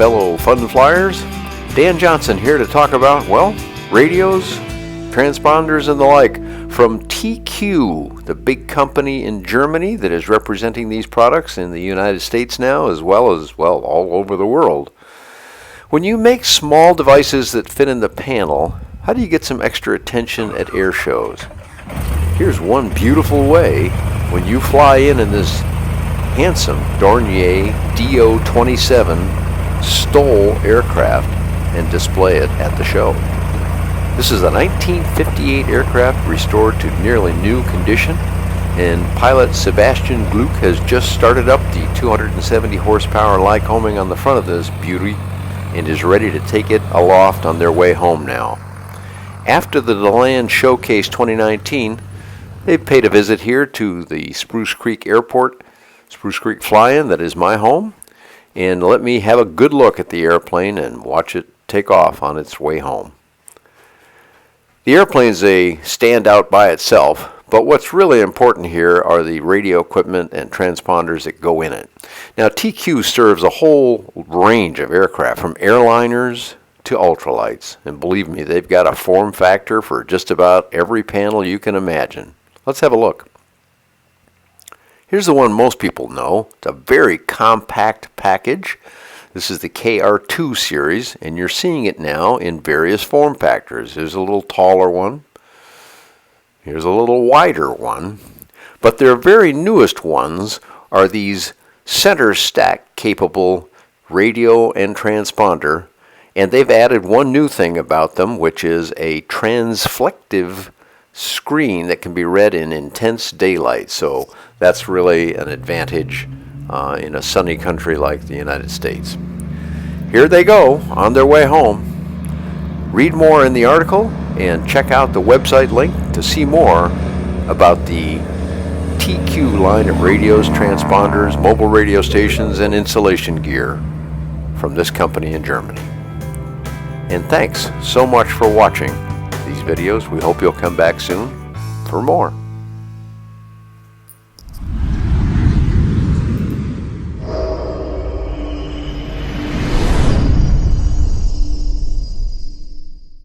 fellow fun flyers. Dan Johnson here to talk about, well, radios, transponders, and the like from TQ, the big company in Germany that is representing these products in the United States now, as well as, well, all over the world. When you make small devices that fit in the panel, how do you get some extra attention at air shows? Here's one beautiful way when you fly in this handsome Dornier Do 27 STOL aircraft and display it at the show. This is a 1958 aircraft restored to nearly new condition, and pilot Sebastian Gluck has just started up the 270 horsepower Lycoming on the front of this beauty and is ready to take it aloft on their way home now. After the DeLand Showcase 2019, they paid a visit here to the Spruce Creek Airport, Spruce Creek Fly-In, that is my home, and let me have a good look at the airplane and watch it take off on its way home. The airplane's a standout by itself, but what's really important here are the radio equipment and transponders that go in it. Now, TQ serves a whole range of aircraft, from airliners to ultralights, and believe me, they've got a form factor for just about every panel you can imagine. Let's have a look. Here's the one most people know. It's a very compact package. This is the KR2 series, and you're seeing it now in various form factors. Here's a little taller one. Here's a little wider one. But their very newest ones are these center stack capable radio and transponder, and they've added one new thing about them, which is a transflective screen that can be read in intense daylight. So that's really an advantage in a sunny country like the United States. Here they go on their way home. Read more in the article and check out the website link to see more about the TQ line of radios, transponders, mobile radio stations, and installation gear from this company in Germany. And thanks so much for watching these videos. We hope you'll come back soon for more.